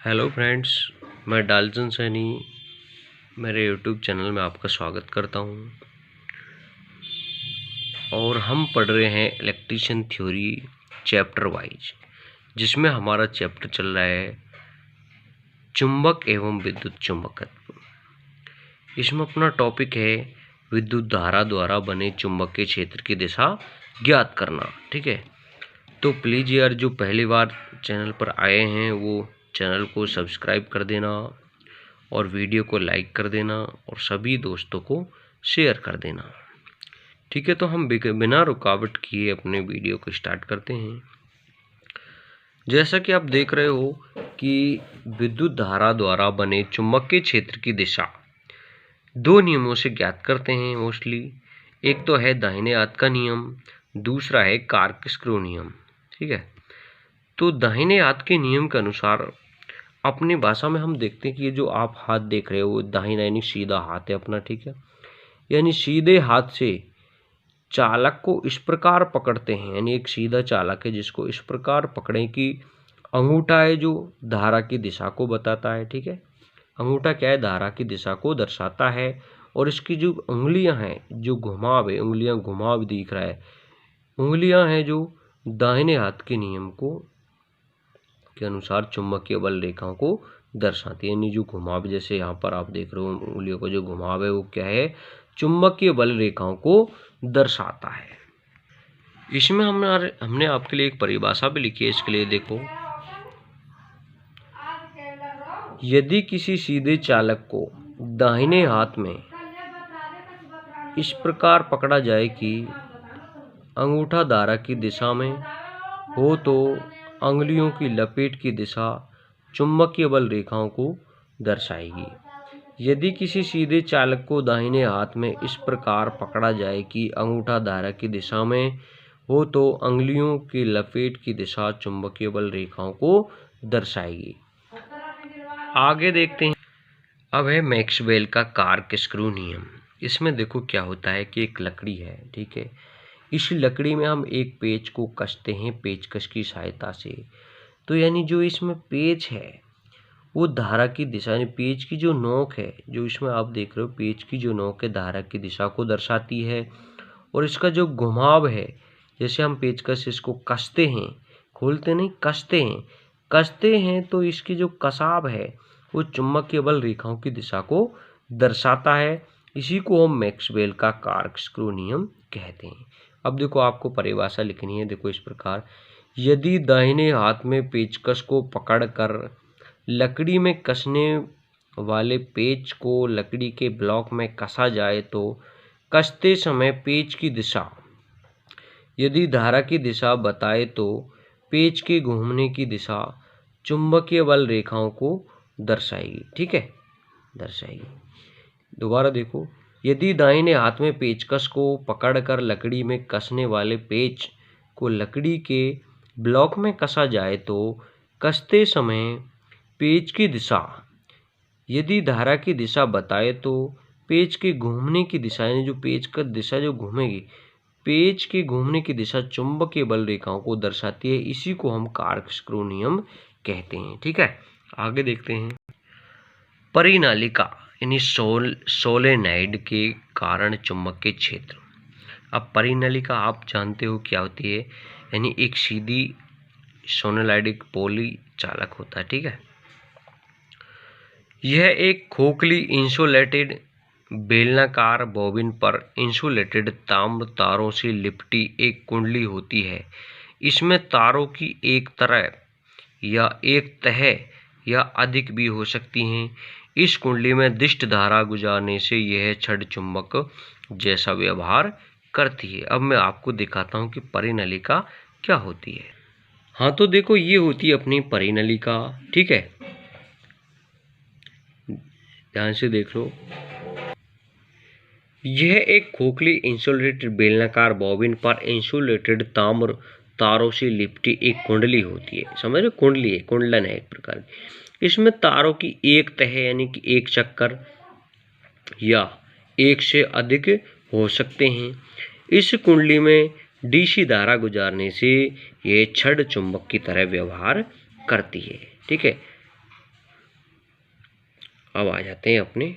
Hello friends, मैं Dalton Saini मेरे YouTube channel में आपका स्वागत करता हूं। और हम पढ़ रहे हैं इलेक्ट्रिशियन थ्योरी चैप्टर वाइज, जिसमें हमारा चैप्टर चल रहा है चुंबक एवं विद्युत चुंबकत्व। इसमें अपना टॉपिक है विद्युत धारा द्वारा बने चुंबकीय क्षेत्र की दिशा ज्ञात करना। ठीक है, तो प्लीज़ यार जो पहली बार चैनल पर आए हैं वो चैनल को सब्सक्राइब कर देना और वीडियो को लाइक कर देना और सभी दोस्तों को शेयर कर देना। ठीक है, तो हम बिना रुकावट किए अपने वीडियो को स्टार्ट करते हैं। जैसा कि आप देख रहे हो कि विद्युत धारा द्वारा बने चुंबकीय क्षेत्र की दिशा दो नियमों से ज्ञात करते हैं मोस्टली। एक तो है दाहिने हाथ का नियम, दूसरा है कार्क-स्क्रू नियम। ठीक है, तो दाहिने हाथ के नियम के अनुसार अपनी भाषा में हम देखते हैं कि ये जो आप हाथ देख रहे हो दाहिना यानी सीधा हाथ है अपना। ठीक है, यानी सीधे हाथ से चालक को इस प्रकार पकड़ते हैं, यानी एक सीधा चालक है जिसको इस प्रकार पकड़ें कि अंगूठा है जो धारा की दिशा को बताता है। ठीक है, अंगूठा क्या है, धारा की दिशा को दर्शाता है। और इसकी जो उंगलियां हैं, जो घुमाव है, उंगलियां घुमाव दिख रहा है, उंगलियां हैं जो दाहिने हाथ के नियम को के अनुसार चुंबकीय बल रेखाओं को दर्शाती है। यानी जो घुमाव, जैसे यहाँ पर आप देख रहे हो उंगलियों का जो घुमाव है वो क्या है, चुंबकीय बल रेखाओं को दर्शाता है। इसमें हमने आपके लिए एक परिभाषा भी लिखी है, इसके लिए देखो। यदि किसी सीधे चालक को दाहिने हाथ में इस प्रकार पकड़ा जाए कि अंगूठा धारा की दिशा में हो तो अंगुलियों की लपेट की दिशा चुंबकीय बल रेखाओं को दर्शाएगी। यदि किसी सीधे चालक को दाहिने हाथ में इस प्रकार पकड़ा जाए कि अंगूठा धारा की दिशा में हो तो अंगुलियों की लपेट की दिशा चुंबकीय बल रेखाओं को दर्शाएगी। आगे देखते हैं। अब है मैक्सवेल का कार्क-स्क्रू नियम। इसमें देखो क्या होता है कि एक लकड़ी है। ठीक है, इस लकड़ी में हम एक पेच को कसते हैं पेचकस की सहायता से। तो यानी जो इसमें पेच है वो धारा की दिशा, यानी पेच की जो नोक है, जो इसमें आप देख रहे हो पेच की जो नोक है धारा की दिशा को दर्शाती है। और इसका जो घुमाव है, जैसे हम पेचकस इसको कसते हैं, खोलते नहीं, कसते हैं तो इसकी जो कसाव है वो चुंबकीय बल रेखाओं की दिशा को दर्शाता है। इसी को हम मैक्सवेल का कार्क-स्क्रू नियम कहते हैं। अब देखो आपको परिभाषा लिखनी है, देखो इस प्रकार। यदि दाहिने हाथ में पेचकस को पकड़कर लकड़ी में कसने वाले पेच को लकड़ी के ब्लॉक में कसा जाए तो कसते समय पेच की दिशा यदि धारा की दिशा बताए तो पेच के घूमने की दिशा चुंबकीय बल रेखाओं को दर्शाएगी। ठीक है, दर्शाएगी। दोबारा देखो, यदि दाहिने हाथ में पेचकस को पकड़कर लकड़ी में कसने वाले पेच को लकड़ी के ब्लॉक में कसा जाए तो कसते समय पेच की दिशा यदि धारा की दिशा बताए तो पेच के घूमने की दिशा, यानी जो पेच का दिशा जो घूमेगी, पेच के घूमने की दिशा चुंबकीय बल रेखाओं को दर्शाती है। इसी को हम कार्क-स्क्रू नियम कहते हैं। ठीक है, आगे देखते हैं। परिनालिका यानी सोलेनॉइड के कारण चुंबकीय क्षेत्र। अब परिनालिका आप जानते हो क्या होती है, यानी एक सीधी सोलेनॉइड पोली चालक होता है। ठीक है, यह एक खोखली इंसुलेटेड बेलनाकार बॉबिन पर इंसुलेटेड ताम्र तारों से लिपटी एक कुंडली होती है। इसमें तारों की एक तरह या एक तह या अधिक भी हो सकती हैं। इस कुंडली में दिष्ट धारा गुजारने से यह छड़ चुंबक जैसा व्यवहार करती है। अब मैं आपको दिखाता हूँ कि परिनालिका क्या होती है। हाँ, तो देखो ये होती है अपनी परिनालिका। ठीक है, ध्यान से देख लो। यह एक खोखली इंसुलेटेड बेलनाकार बॉबिन पर इंसुलेटेड ताम्र तारों से लिपटी एक कुंडली होती है। समझ लो, कुंडली है, कुंडलन है एक प्रकार की। इसमें तारों की एक तह यानी कि एक चक्कर या एक से अधिक हो सकते हैं। इस कुंडली में डीसी धारा गुजारने से यह छड़ चुंबक की तरह व्यवहार करती है। ठीक है, अब आ जाते हैं अपने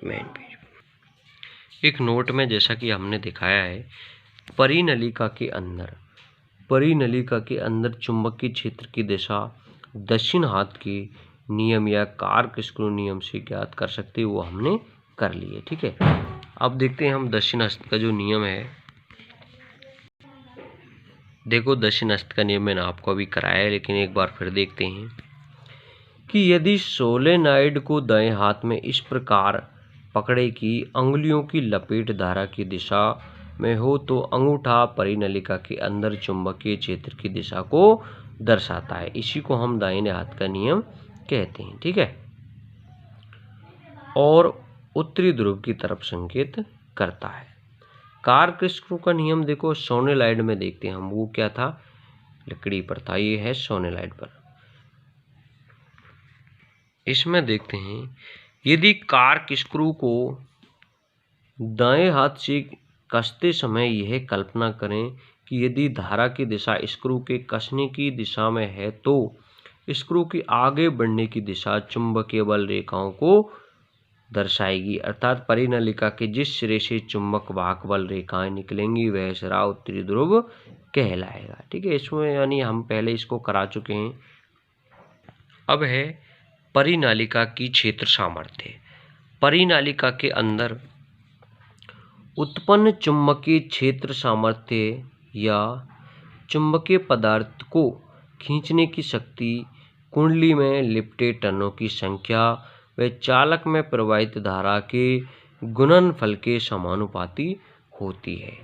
मेन पेज पर। एक नोट में जैसा कि हमने दिखाया है, परिनलिका के अंदर चुंबकीय क्षेत्र की दिशा दक्षिण हाथ के नियम या कार्क स्क्रू नियम से ज्ञात कर सकते हैं, वो हमने कर लिए। ठीक है, अब देखते हैं हम दक्षिण हस्त का जो नियम है। देखो, दक्षिण हस्त का नियम मैंने आपको अभी कराया है, लेकिन एक बार फिर देखते हैं कि यदि सोलेनॉइड को दाएं हाथ में इस प्रकार पकड़े कि अंगुलियों की लपेट धारा की दिशा में हो तो अंगूठा परिनलिका के अंदर चुंबकीय क्षेत्र की दिशा को दर्शाता है। इसी को हम दाहिने हाथ का नियम कहते हैं। ठीक है, और उत्तरी ध्रुव की तरफ संकेत करता है। कार्क स्क्रू का नियम देखो, सोलेनॉइड में देखते हैं हम, वो क्या था, लकड़ी पर था, ये है सोलेनॉइड पर। इसमें देखते हैं, यदि कार्क स्क्रू को दाएं हाथ से कसते समय यह कल्पना करें कि यदि धारा की दिशा स्क्रू के कसने की दिशा में है तो स्क्रू की आगे बढ़ने की दिशा चुंबकीय बल रेखाओं को दर्शाएगी, अर्थात परिनलिका के जिस सिरे से चुंबक वाहक बल रेखाएं निकलेंगी वह सिरा उत्तरी ध्रुव कहलाएगा। ठीक है, इसमें यानी हम पहले इसको करा चुके हैं। अब है परिनालिका की क्षेत्र सामर्थ्य। परिनालिका के अंदर उत्पन्न चुंबकीय क्षेत्र सामर्थ्य या चुंबकीय पदार्थ को खींचने की शक्ति कुंडली में लिपटे टर्नों की संख्या व चालक में प्रवाहित धारा के गुणनफल के समानुपाती होती है।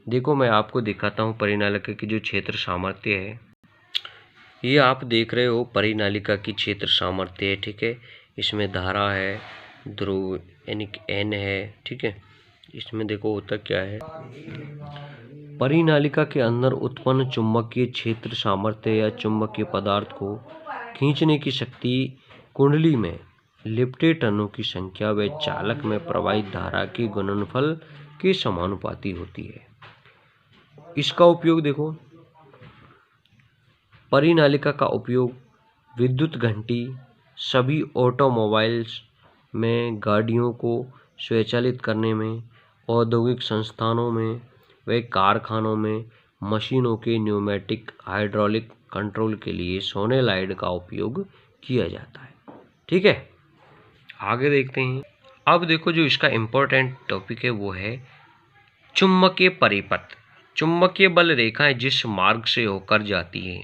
देखो, मैं आपको दिखाता हूँ परिनालिका की जो क्षेत्र सामर्थ्य है, ये आप देख रहे हो परिनालिका की क्षेत्र सामर्थ्य है। ठीक है, इसमें धारा है, ध्रुव यानी कि N है। ठीक है, इसमें देखो होता क्या है, परिनालिका के अंदर उत्पन्न चुंबकीय क्षेत्र सामर्थ्य या चुंबकीय पदार्थ को खींचने की शक्ति कुंडली में लिपटे टर्नों की संख्या व चालक में प्रवाहित धारा के गुणनफल के समानुपाती होती है। इसका उपयोग देखो, परिनालिका का उपयोग विद्युत घंटी, सभी ऑटोमोबाइल्स में, गाड़ियों को स्वचालित करने में, औद्योगिक संस्थानों में व कारखानों में मशीनों के न्यूमेटिक हाइड्रोलिक कंट्रोल के लिए सोलेनॉइड का उपयोग किया जाता है। ठीक है, आगे देखते हैं। अब देखो, जो इसका इम्पोर्टेंट टॉपिक है वो है चुंबकीय परिपथ। चुंबकीय बल रेखाएं जिस मार्ग से होकर जाती है,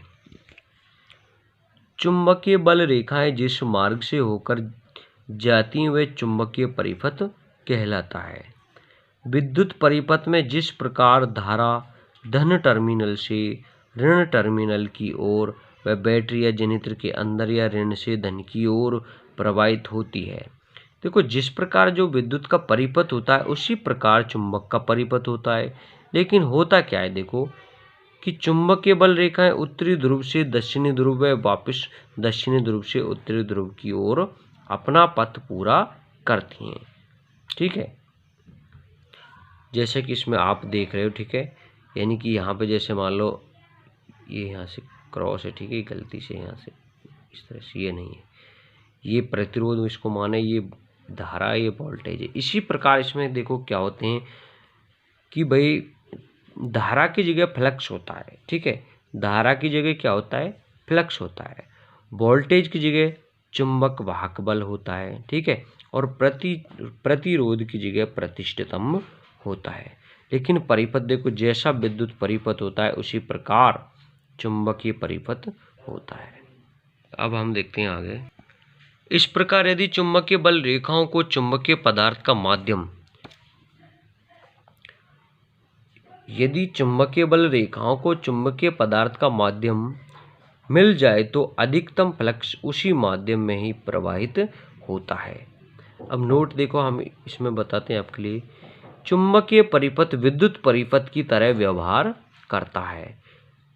चुंबकीय बल रेखाएं जिस मार्ग से होकर जाती हैं वह चुंबकीय परिपथ कहलाता है। विद्युत परिपथ में जिस प्रकार धारा धन टर्मिनल से ऋण टर्मिनल की ओर व बैटरी या जनरेटर के अंदर या ऋण से धन की ओर प्रवाहित होती है, देखो जिस प्रकार जो विद्युत का परिपथ होता है उसी प्रकार चुंबक का परिपथ होता है। लेकिन होता क्या है, देखो कि चुंबकीय बल रेखाएं उत्तरी ध्रुव से दक्षिणी ध्रुव व वापस दक्षिणी ध्रुव से उत्तरी ध्रुव की ओर अपना पथ पूरा करती हैं। ठीक है, जैसे कि इसमें आप देख रहे हो। ठीक है, यानी कि यहाँ पे जैसे मान लो ये यहाँ से क्रॉस है। ठीक है, गलती से यहाँ से इस तरह से ये नहीं है, ये प्रतिरोध इसको माने, ये धारा, ये वोल्टेज है। इसी प्रकार इसमें देखो क्या होते हैं कि भाई धारा की जगह फ्लक्स होता है। ठीक है, धारा की जगह क्या होता है, फ्लक्स होता है। वोल्टेज की जगह चुंबक वाहक बल होता है। ठीक है, और प्रतिरोध की जगह प्रतिष्ठितम्ब होता है। लेकिन परिपथ देखो, जैसा विद्युत परिपथ होता है उसी प्रकार चुंबकीय परिपथ होता है। अब हम देखते हैं आगे। इस प्रकार यदि चुंबकीय बल रेखाओं को चुंबकीय पदार्थ का माध्यम, यदि चुंबकीय बल रेखाओं को चुंबकीय पदार्थ का माध्यम मिल जाए तो अधिकतम फ्लक्स उसी माध्यम में ही प्रवाहित होता है। अब नोट देखो, हम इसमें बताते हैं आपके लिए। चुंबकीय परिपथ विद्युत परिपथ की तरह व्यवहार करता है,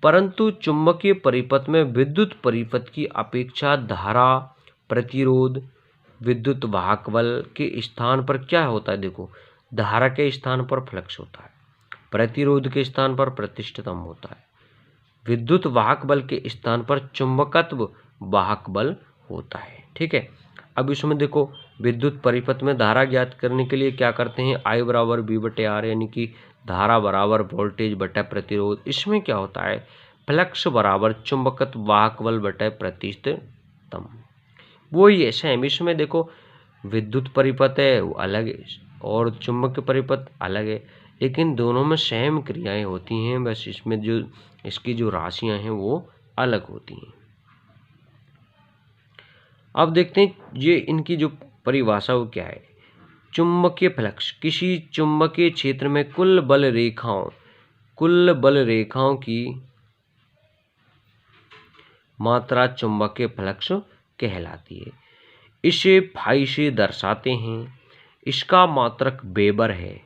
परंतु चुंबकीय परिपथ में विद्युत परिपथ की अपेक्षा धारा, प्रतिरोध, विद्युत वाहक बल के स्थान पर क्या होता है, देखो धारा के स्थान पर फ्लक्स होता है, प्रतिरोध के स्थान पर प्रतिष्ठितम्ब होता है, विद्युत वाहक बल के स्थान पर चुंबकत्व वाहक बल होता है। ठीक है, अब इसमें देखो विद्युत परिपथ में धारा ज्ञात करने के लिए क्या करते हैं, I बराबर V/R, यानी कि धारा बराबर वोल्टेज बटा प्रतिरोध। इसमें क्या होता है, फ्लक्स बराबर चुंबकत्व वाहक बल बटा प्रतिष्ठितम। वही है सेम। इसमें देखो विद्युत परिपथ है वो अलग है और चुंबकीय परिपथ अलग है, लेकिन दोनों में सेम क्रियाएं होती हैं, बस इसमें जो इसकी जो राशियां हैं वो अलग होती हैं। अब देखते हैं ये इनकी जो परिभाषा वो क्या है। चुंबकीय फ्लक्स किसी चुंबकीय क्षेत्र में कुल बल रेखाओं की मात्रा चुंबकीय फ्लक्स कहलाती है। इसे फाई से दर्शाते हैं। इसका मात्रक वेबर है।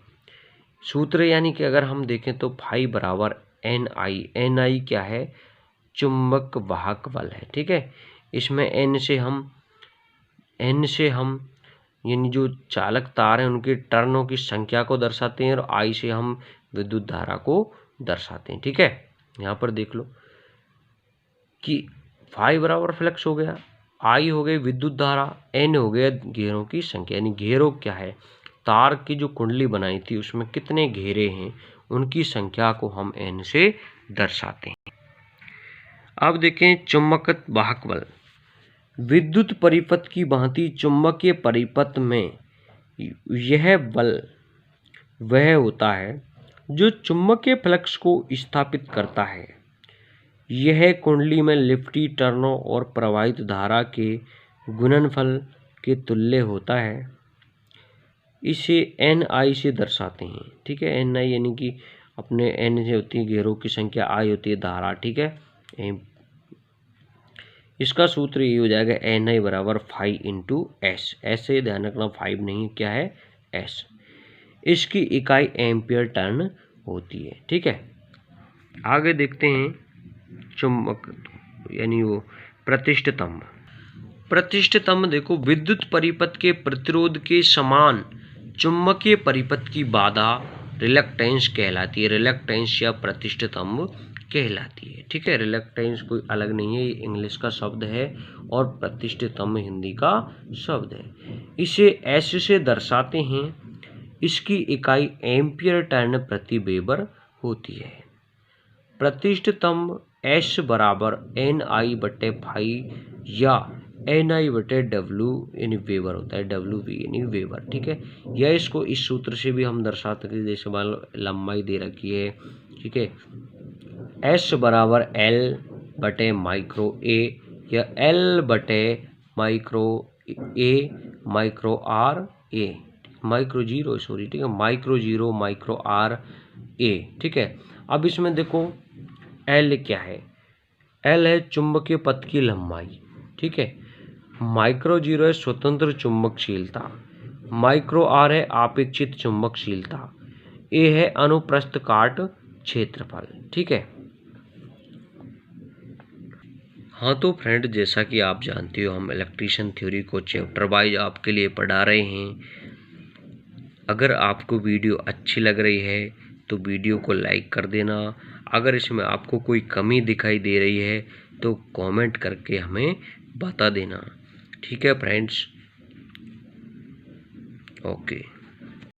सूत्र यानी कि अगर हम देखें तो फाई बराबर NI क्या है, चुंबक वाहक बल है। ठीक है, इसमें N से हम यानी जो चालक तार हैं उनके टर्नों की संख्या को दर्शाते हैं और I से हम विद्युत धारा को दर्शाते हैं। ठीक है, यहाँ पर देख लो कि फाई बराबर फ्लक्स हो गया, I हो गई विद्युत धारा, N हो गया घेरों की संख्या। यानी घेरों क्या है, तार की जो कुंडली बनाई थी उसमें कितने घेरे हैं उनकी संख्या को हम N से दर्शाते हैं। अब देखें चुंबकत्व वाहक बल। विद्युत परिपथ की भांति चुंबकीय परिपथ में यह बल वह होता है जो चुंबकीय फ्लक्स को स्थापित करता है। यह कुंडली में लिफ्टी टर्नों और प्रवाहित धारा के गुणनफल के तुल्य होता है। इसे NI से दर्शाते हैं। ठीक है, NI यानी कि अपने N से होती है घेरों की संख्या, I होती है धारा। ठीक है, इसका सूत्र ये हो जाएगा NI बराबर 5 × S। ऐसे ध्यान रखना 5 नहीं क्या है S। इसकी इकाई एम्पियर टर्न होती है। ठीक है, आगे देखते हैं चुंबक यानी वो प्रतिष्ठितम। प्रतिष्ठितम देखो विद्युत परिपथ के प्रतिरोध के समान चुंबकीय परिपथ की बाधा रिलक्टेंस कहलाती है। रिलक्टेंस या प्रतिष्ठितम कहलाती है। ठीक है, रिलक्टेंस कोई अलग नहीं है, ये इंग्लिश का शब्द है और प्रतिष्ठितम हिंदी का शब्द है। इसे S से दर्शाते हैं। इसकी इकाई एम्पियर टर्न प्रति वेबर होती है। प्रतिष्ठितम S बराबर NI/5 या NI/W यानी वेबर होता है, WV यानी वेबर। ठीक है, या इसको इस सूत्र से भी हम दर्शा सकते हैं, जैसे मान लो लंबाई दे रखी है। ठीक है, S बराबर L/माइक्रो A या L/माइक्रो A micro R A micro 0 sorry. ठीक है, माइक्रो 0 माइक्रो R A। ठीक है, अब इसमें देखो L क्या है, L है चुंबकीय पथ की लंबाई। ठीक है, माइक्रो 0 है स्वतंत्र चुंबकशीलता, माइक्रो R है आपेक्षित चुंबकशीलता, A है अनुप्रस्थ काट क्षेत्रफल। ठीक है, हाँ तो फ्रेंड जैसा कि आप जानते हो हम इलेक्ट्रिशियन थ्योरी को चैप्टर वाइज आपके लिए पढ़ा रहे हैं। अगर आपको वीडियो अच्छी लग रही है तो वीडियो को लाइक कर देना। अगर इसमें आपको कोई कमी दिखाई दे रही है तो कमेंट करके हमें बता देना। ठीक है फ्रेंड्स, ओके।